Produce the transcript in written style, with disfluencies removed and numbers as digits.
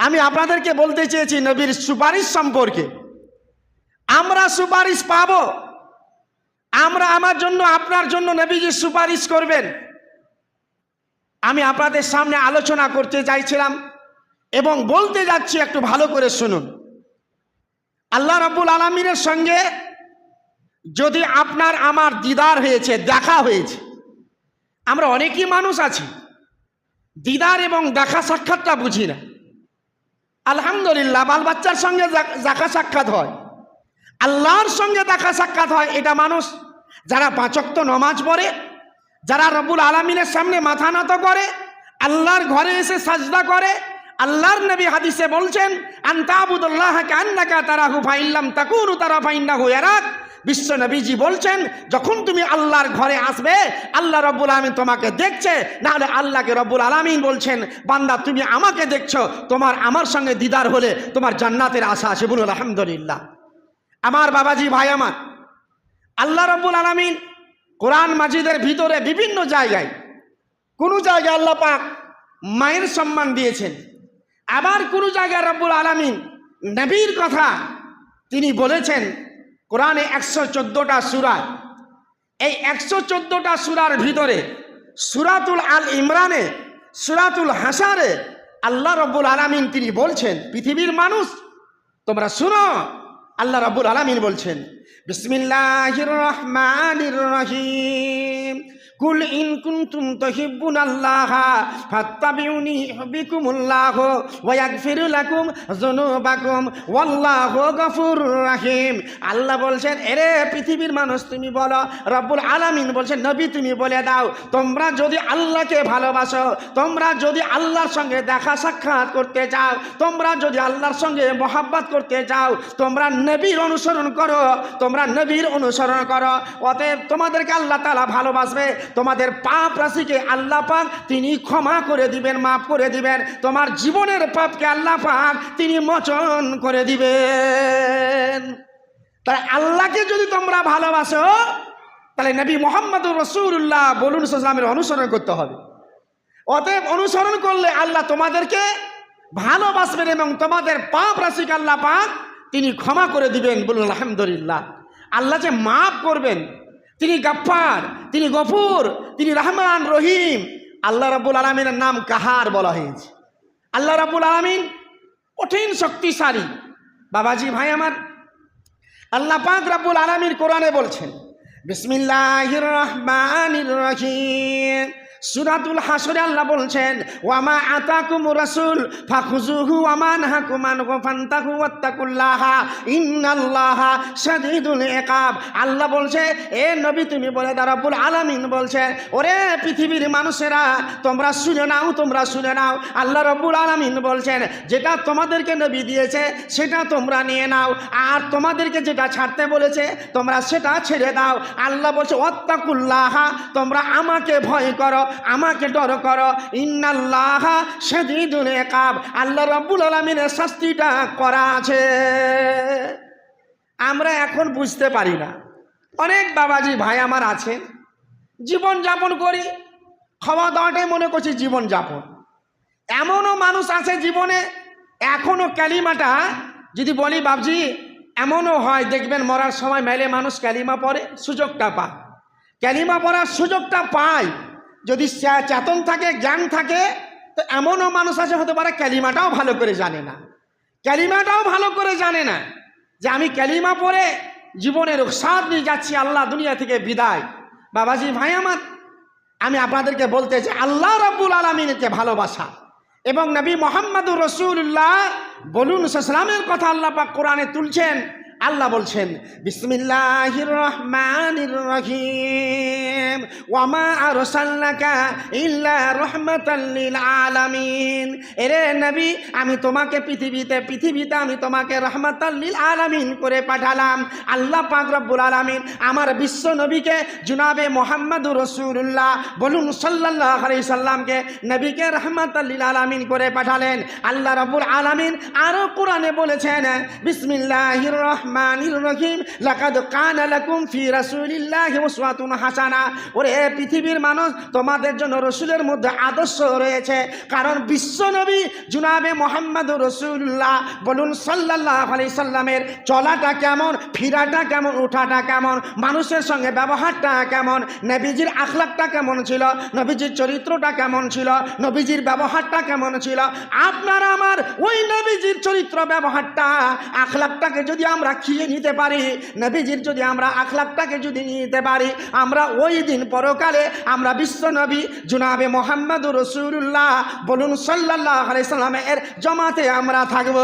আমি আপনাদেরকে বলতে চেয়েছি নবীর সুপারিশ সম্পর্কে। আমরা সুপারিশ পাব, আমরা আমার জন্য আপনার জন্য নবীজি সুপারিশ করবেন। আমি আপনাদের সামনে আলোচনা করতে চাইছিলাম এবং বলতে যাচ্ছি, একটু ভালো করে শুনুন। আল্লাহ রাব্বুল আলামিনের সঙ্গে যদি আপনার আমার দিদার হয়েছে, দেখা হয়েছে, আমরা অনেকই মানুষ আছি দিদার এবং দেখা সাক্ষাৎটা বুঝি না। আলহামদুলিল্লাহ, বাল বাচ্চার সঙ্গে দেখা সাক্ষাৎ হয়, আল্লাহর সঙ্গে দেখা সাক্ষাৎ হয়। এটা মানুষ যারা 5 ওয়াক্ত নামাজ পড়ে, যারা রব্বুল আলামিনের সামনে মাথা নত করে, আল্লাহর ঘরে এসে সাজদা করে। আল্লাহর নবী হাদিসে বলছেন, আনতাবুদুল্লাহ কান্নাকা তারাহু ফাইল্লাম তাকুনু তারা ফাইন্নাহু ইয়ারাক। বিশ্ব নবীজি বলছেন, যখন তুমি আল্লাহর ঘরে আসবে, আল্লাহ রব্বুল আলামিন তোমাকে দেখছে, নাহলে আল্লাহকে রব্বুল আলামিন বলছেন, বান্দা তুমি আমাকে দেখছো, তোমার আমার সঙ্গে দিদার হলে তোমার জান্নাতের আশা আছে। বলুন আলহামদুলিল্লাহ। আমার বাবাজি, ভাই আমার, আল্লাহ রব্বুল আলামিন কোরআন মাজিদের ভিতরে বিভিন্ন জায়গায়, কোনো জায়গায় আল্লাহ পাক মায়ের সম্মান দিয়েছেন, আবার কোনো জায়গায় রব্বুল আলামিন নবীর কথা তিনি বলেছেন। কোরআনে 114টা সূরা, এই 114টা সূরার ভিতরে সূরাতুল আল ইমরানে, সূরাতুল হাসারে আল্লাহ রব্বুল আলামিন তিনি বলছেন, পৃথিবীর মানুষ তোমরা শুনো। আল্লাহ রাব্বুল আলামিন বলছেন, বিসমিল্লাহির রহমানির রহিম, কুল ইন কুনতুম তুহিব্বুনাল্লাহা ফাত্তাবিউনি ইউহিব্বুকুমুল্লাহ ওয়া ইয়াগফির লাকুম যুনুবাকুম ওয়াল্লাহু গফুরুর রহিম। আল্লাহ বলছেন, এরে পৃথিবীর মানুষ তুমি বলো, রব্বুল আলামিন বলছেন, নবী তুমি বলে দাও, তোমরা যদি আল্লাহকে ভালোবাসো, তোমরা যদি আল্লাহর সঙ্গে দেখা সাক্ষাৎ করতে চাও, তোমরা যদি আল্লাহর সঙ্গে মহব্বত করতে চাও, তোমরা নবীর অনুসরণ করো, তোমরা নবীর অনুসরণ করো। অতএব তোমাদেরকে আল্লাহ তাআলা ভালোবাসবে, তোমাদের পাপ রাশিকে আল্লাহ পাক তিনি ক্ষমা করে দিবেন, মাফ করে দিবেন, তোমার জীবনের পাপকে আল্লাহ পাক তিনি মোচন করে দিবেন। তাই আল্লাহকে যদি তোমরা ভালোবাসো, তাহলে নবী মুহাম্মদুর রাসূলুল্লাহ বলুন সাল্লামের অনুসরণ করতে হবে। অতএব অনুসরণ করলে আল্লাহ তোমাদেরকে ভালোবাসবেন এবং তোমাদের পাপ রাশিকে আল্লাহ পাক তিনি ক্ষমা করে দিবেন। বলুন আলহামদুলিল্লাহ। আল্লাহ যে মাফ করবেন, তিনি গাফফার, তিনি গফুর, তিনি রহমান রহিম। আল্লাহ রাব্বুল আলামিনের নাম কাহার বলা হয়েছে। আল্লাহ রাব্বুল আলামিন কঠিন শক্তিশালী। বাবাজি, ভাই আমার, আল্লাহ পাক রাব্বুল আলামিন কোরআনে বলছেন, বিসমিল্লাহির রহমানির রহিম, সূরাতুল হাসরে আল্লাহ বলছেন, ওয়ামা আতাকুমুর রাসূল ফাখুযুহু ওয়ামা নাহাকুম আনহু ফান্তাহু ওয়াত্তাকুল্লাহা ইন্নাল্লাহা শাদীদুল ইকাব। আল্লাহ বলছে, এ নবী তুমি বলে দাও, রব্বুল আলামিন বলছে, ওরে পৃথিবীর মানুষেরা তোমরা শুনে নাও, তোমরা শুনে নাও। আল্লাহ রব্বুল আলামিন বলছেন, যেটা তোমাদেরকে নবী দিয়েছে সেটা তোমরা নিয়ে নাও, আর তোমাদেরকে যেটা ছাড়তে বলেছে তোমরা সেটা ছেড়ে দাও। আল্লাহ বলছে, ওয়াত্তাকুল্লাহা, তোমরা আমাকে ভয় করো, আমাকে ডর করো, ইন্নাল্লাহা শাদীদুল ইকাব, আল্লাহ রাব্বুল আলামিনের শাস্তিটা করা আছে। আমরা এখন বুঝতে পারি না। অনেক বাবাজি ভাই আমার আছেন, জীবন যাপন করি, খাওয়া দাওয়াটাই মনে করছি জীবন যাপন। এমনও মানুষ আছে জীবনে এখনো কালিমাটা যদি বলি বাবজি, এমনও হয় দেখবেন মরার সময় মেলে মানুষ কালিমা পড়ে, সুযোগটা পায়, কালিমা পড়ার সুযোগটা পায়। যদি চেতন থাকে, জ্ঞান থাকে, তো এমনও মানুষ আছে হতে পারে কালিমাটাও ভালো করে জানে না, কালিমাটাও ভালো করে জানে না যে আমি কালিমা পড়ে জীবনের স্বাদ নিয়ে যাচ্ছি, আল্লাহ দুনিয়া থেকে বিদায়। বাবাজি ভাই আমার, আমি আপনাদেরকে বলতে চাই, আল্লাহ রাব্বুল আলামিনকে ভালোবাসা এবং নবী মুহাম্মদুর রাসূলুল্লাহ বলুন সাল্লামের কথা আল্লাহ পাক কোরআনে তুলছেন। আল্লাহ বলছেন, বিসমিল্লাহির রহমানির রহিম, ওয়ামা আরসালনাকা ইল্লা রাহমাতাল লিল আলামিন। এরে নবী, আমি তোমাকে পৃথিবীতে আমি তোমাকে রাহমাতাল লিল আলামিন করে পাঠালাম। আল্লাহ পাক রব্বুল আলামিন আমার বিশ্ব নবীকে জনাবে মুহাম্মদুর রাসূলুল্লাহ বলুন সাল্লাল্লাহু আলাইহি সাল্লামকে নবীকে রাহমাতাল লিল আলামিন করে পাঠালেন। আল্লাহ রাব্বুল আলামিন আরো কোরআনে বলেছেন, বিসমিল্লাহির রহমানির রহমানির রহিম লাকাদ কানা লাকুম ফি রাসূলিল্লাহি উসওয়াতুন হাসানা। ওরে পৃথিবীর মানুষ, তোমাদের জন্য রসুলের মধ্যে আদর্শ রয়েছে। কারণ বিশ্বনবী জনাবে মুহাম্মদুর রাসূলুল্লাহ বলুন সাল্লাল্লাহু আলাইহি সাল্লামের চলাটা কেমন, ফিরাটা কেমন, ওঠাটা কেমন, মানুষের সঙ্গে ব্যবহারটা কেমন, নবীজির আখলাকটা কেমন ছিল, নবীজির চরিত্রটা কেমন ছিল, নবীজির ব্যবহারটা কেমন ছিল। আপনারা আমার ওই নবীজির চরিত্র ব্যবহারটা আখলাকটাকে যদি আমরা খেয়ে নিতে পারি, নবীজির যদি আমরা আখলাকটাকে যদি নিতে পারি, আমরা ওই দিন পরকালে আমরা বিশ্বনবী জনাবে মুহাম্মদুর রাসূলুল্লাহ বলুন সাল্লাল্লাহু আলাইহি সাল্লামের জামাতে আমরা থাকব।